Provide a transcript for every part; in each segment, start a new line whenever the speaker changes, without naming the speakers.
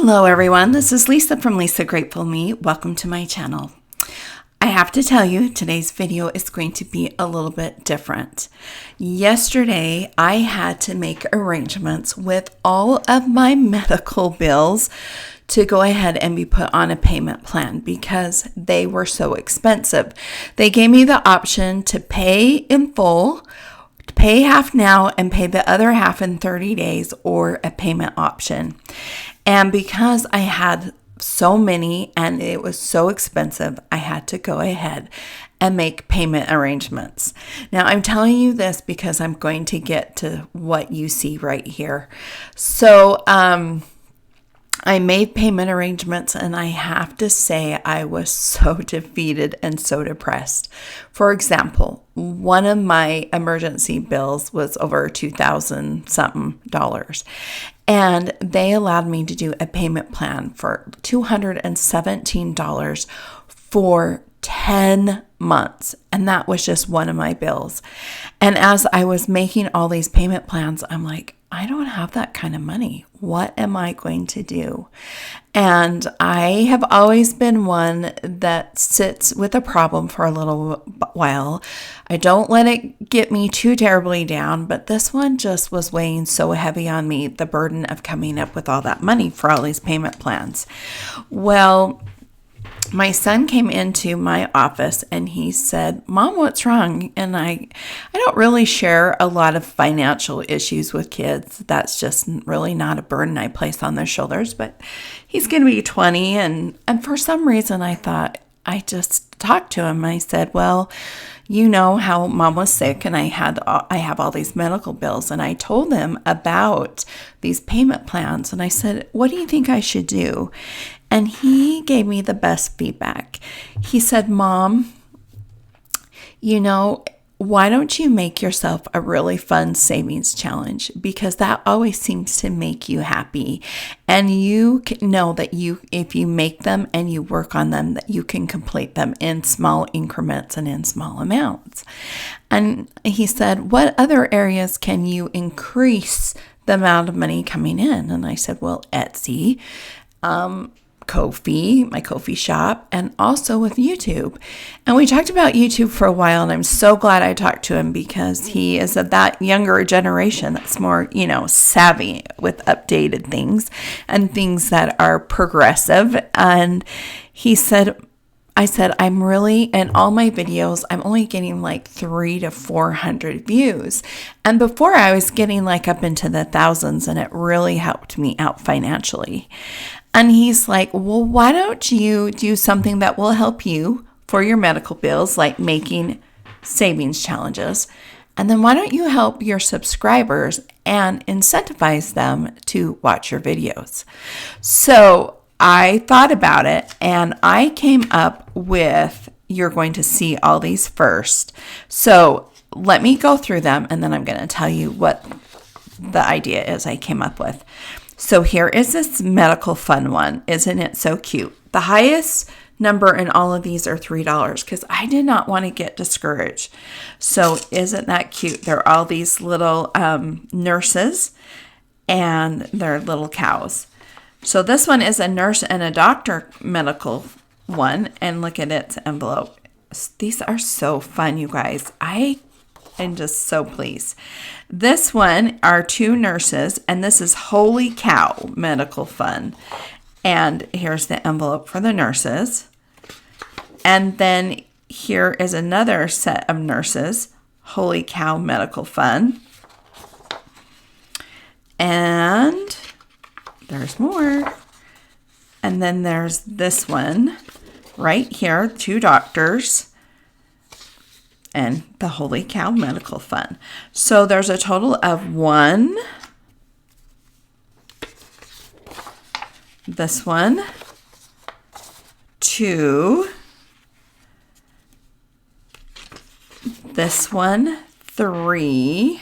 Hello everyone, this is Lisa from Lisa Grateful Me. Welcome to my channel. I have to tell you, today's video is going to be a little bit different. Yesterday, I had to make arrangements with all of my medical bills to go ahead and be put on a payment plan because they were so expensive. They gave me the option to pay in full, to pay half now and pay the other half in 30 days, or a payment option. And because I had so many and it was so expensive, I had to go ahead and make payment arrangements. Now, I'm telling you this because I'm going to get to what you see right here. So, I made payment arrangements, and I have to say I was so defeated and so depressed. For example, one of my emergency bills was over $2,000 something, and they allowed me to do a payment plan for $217 for 10 months. And that was just one of my bills. And as I was making all these payment plans, I'm like, I don't have that kind of money. What am I going to do? And I have always been one that sits with a problem for a little while. I don't let it get me too terribly down, but this one just was weighing so heavy on me, the burden of coming up with all that money for all these payment plans. Well, my son came into my office and he said, "Mom, what's wrong?" And I don't really share a lot of financial issues with kids. That's just really not a burden I place on their shoulders. But he's going to be 20. And for some reason, I thought I just talked to him. I said, "Well, you know how Mom was sick and I have all these medical bills." And I told him about these payment plans. And I said, "What do you think I should do?" And he gave me the best feedback. He said, "Mom, why don't you make yourself a really fun savings challenge? Because that always seems to make you happy. And you know that if you make them and you work on them, that you can complete them in small increments and in small amounts." And he said, "What other areas can you increase the amount of money coming in?" And I said, "Well, Etsy, Ko-fi, my Ko-fi shop, and also with YouTube." And we talked about YouTube for a while, and I'm so glad I talked to him because he is of that younger generation that's more, savvy with updated things and things that are progressive. And I said, "I'm really, in all my videos, I'm only getting like 300 to 400 views. And before I was getting like up into the thousands, and it really helped me out financially." And he's like, "Well, why don't you do something that will help you for your medical bills, like making savings challenges? And then why don't you help your subscribers and incentivize them to watch your videos?" So I thought about it, and I came up with, you're going to see all these first. So let me go through them, and then I'm going to tell you what the idea is I came up with. So here is this medical fun one. Isn't it so cute? The highest number in all of these are $3 because I did not want to get discouraged. So isn't that cute? They're all these little nurses, and they're little cows. So this one is a nurse and a doctor medical one, and look at its envelope. These are so fun, you guys. I am just so pleased. This one are two nurses, and this is Holy Cow Medical Fun. And here's the envelope for the nurses. And then here is another set of nurses, Holy Cow Medical Fun. And there's more. And then there's this one right here, two doctors, and the Holy Cow Medical Fun. So there's a total of 1, this one, 2, this one, 3,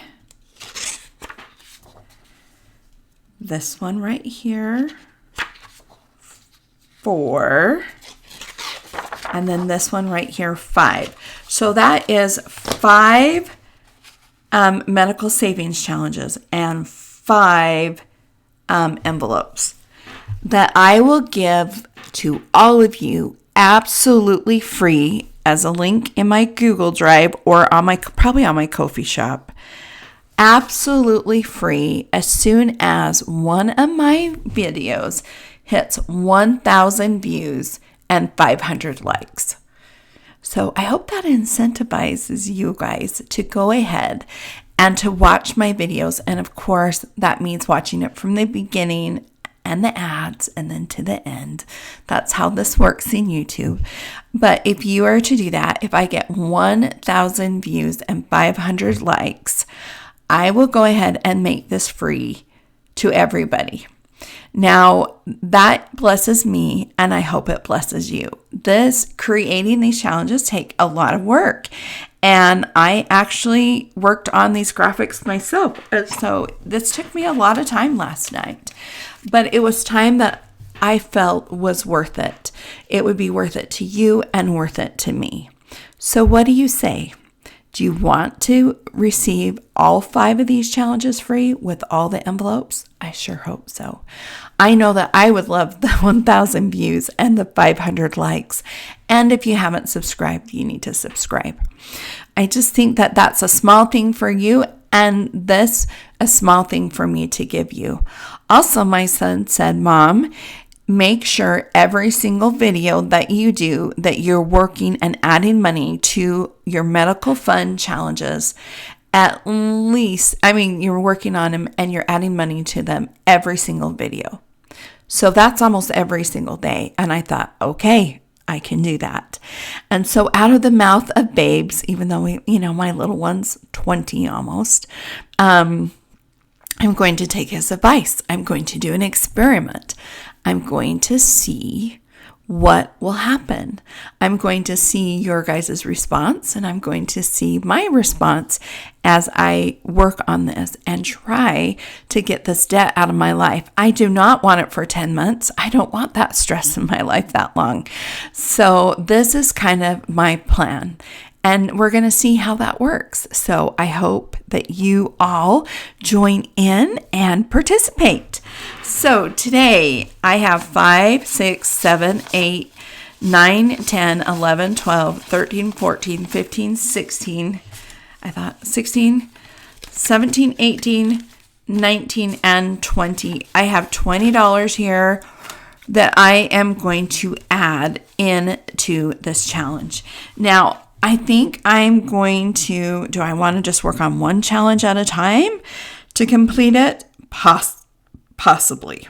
this one right here, 4, and then this one right here, 5. So that is 5 medical savings challenges and 5 envelopes. that I will give to all of you absolutely free as a link in my Google Drive or on my probably on my Ko-fi shop. Absolutely free as soon as one of my videos hits 1,000 views and 500 likes. So I hope that incentivizes you guys to go ahead and to watch my videos. And of course, that means watching it from the beginning and the ads and then to the end. That's how this works in YouTube. But if you are to do that, if I get 1,000 views and 500 likes, I will go ahead and make this free to everybody. Now, that blesses me, and I hope it blesses you. Creating these challenges take a lot of work, and I actually worked on these graphics myself. So this took me a lot of time last night, but it was time that I felt was worth it. It would be worth it to you and worth it to me. So what do you say? Do you want to receive all 5 of these challenges free with all the envelopes? I sure hope so. I know that I would love the 1,000 views and the 500 likes. And if you haven't subscribed, you need to subscribe. I just think that that's a small thing for you, and this a small thing for me to give you. Also, my son said, Mom, make sure every single video that you do that you're working and adding money to your medical fund challenges. At least, you're working on them and you're adding money to them every single video. So that's almost every single day. And I thought, okay, I can do that. And so out of the mouth of babes, even though my little one's 20 almost, I'm going to take his advice. I'm going to do an experiment. I'm going to see what will happen. I'm going to see your guys' response, and I'm going to see my response as I work on this and try to get this debt out of my life. I do not want it for 10 months. I don't want that stress in my life that long. So this is kind of my plan. And we're going to see how that works. So I hope that you all join in and participate. So today I have 5, 6, 7, 8, 9, 10, 11, 12, 13, 14, 15, 16. I thought 16, 17, 18, 19, and 20. I have $20 here that I am going to add into this challenge. Now, I think I'm going to, do I want to just work on one challenge at a time to complete it? Possibly.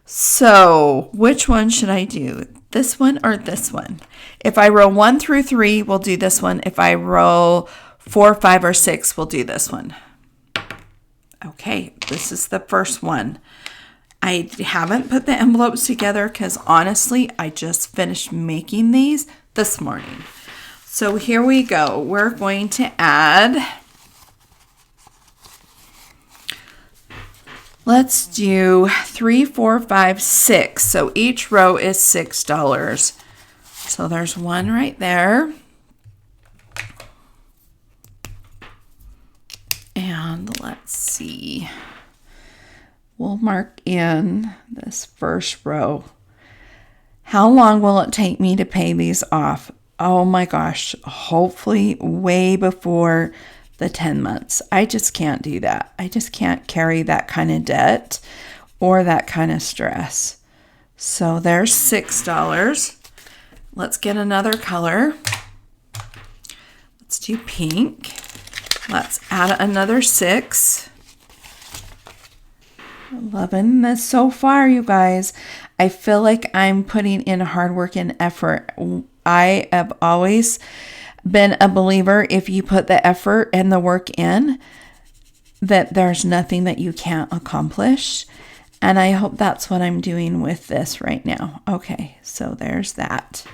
So which one should I do? This one or this one? If I roll 1 through 3, we'll do this one. If I roll 4, 5, or 6, we'll do this one. Okay, this is the first one. I haven't put the envelopes together because honestly, I just finished making these this morning. So here we go. We're going to add, let's do 3, 4, 5, 6. So each row is $6. So there's one right there. And let's see. We'll mark in this first row. How long will it take me to pay these off? Oh my gosh, hopefully way before the 10 months. I just can't do that. I just can't carry that kind of debt or that kind of stress. So there's $6. Let's get another color. Let's do pink. Let's add another 6. 11. That's so far, you guys. I feel like I'm putting in hard work and effort. I have always been a believer, if you put the effort and the work in, that there's nothing that you can't accomplish. And I hope that's what I'm doing with this right now. Okay, so there's that.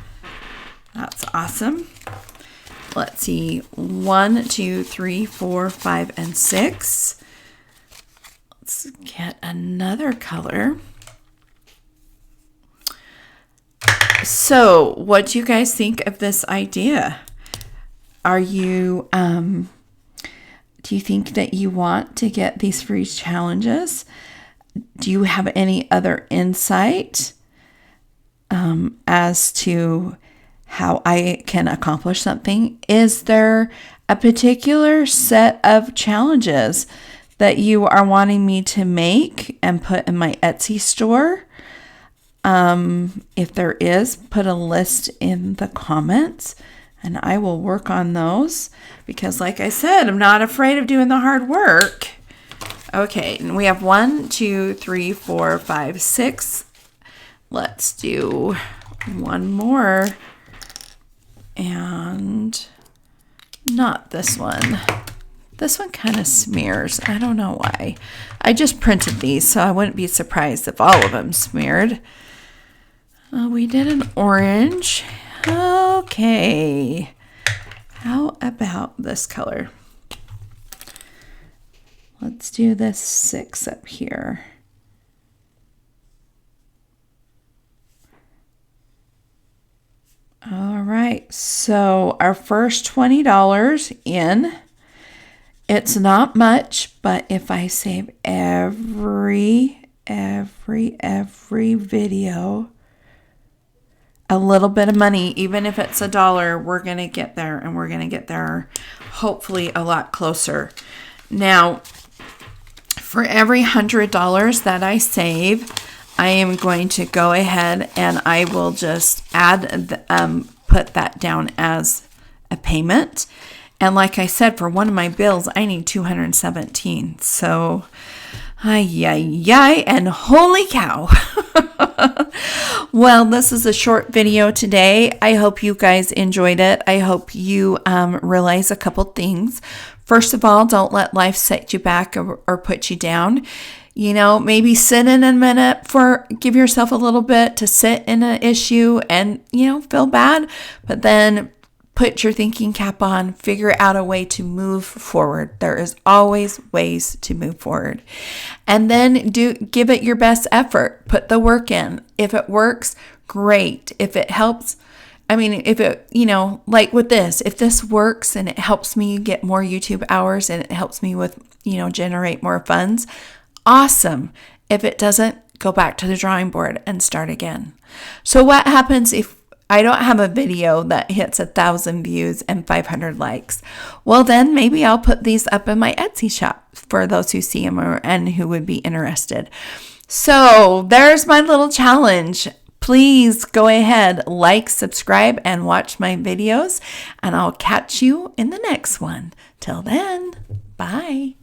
That's awesome. Let's see. 1, 2, 3, 4, 5, and 6. Let's get another color. So, what do you guys think of this idea? Are you, do you think that you want to get these free challenges? Do you have any other insight as to how I can accomplish something? Is there a particular set of challenges that you are wanting me to make and put in my Etsy store? If there is, put a list in the comments and I will work on those because, like I said, I'm not afraid of doing the hard work. Okay, and we have 1, 2, 3, 4, 5, 6. Let's do one more. And not this one. This one kind of smears. I don't know why. I just printed these, so I wouldn't be surprised if all of them smeared. We did an orange. Okay. How about this color? Let's do this 6 up here. All right, so our first $20 in. It's not much, but if I save every video a little bit of money, even if it's $1, we're going to get there, and we're going to get there hopefully a lot closer. Now, for every $100 that I save, I am going to go ahead and I will just put that down as a payment. And like I said, for one of my bills, I need $217. So, and holy cow. Well, this is a short video today. I hope you guys enjoyed it. I hope you realize a couple things. First of all, don't let life set you back or put you down. You know, maybe sit in a minute give yourself a little bit to sit in an issue and, feel bad, but then put your thinking cap on, figure out a way to move forward. There is always ways to move forward. And then give it your best effort. Put the work in. If it works, great. If it helps, like with this, if this works and it helps me get more YouTube hours and it helps me with, generate more funds, awesome. If it doesn't, go back to the drawing board and start again. So what happens if I don't have a video that hits 1,000 views and 500 likes? Well, then maybe I'll put these up in my Etsy shop for those who see them and who would be interested. So there's my little challenge. Please go ahead, like, subscribe, and watch my videos, and I'll catch you in the next one. Till then, bye.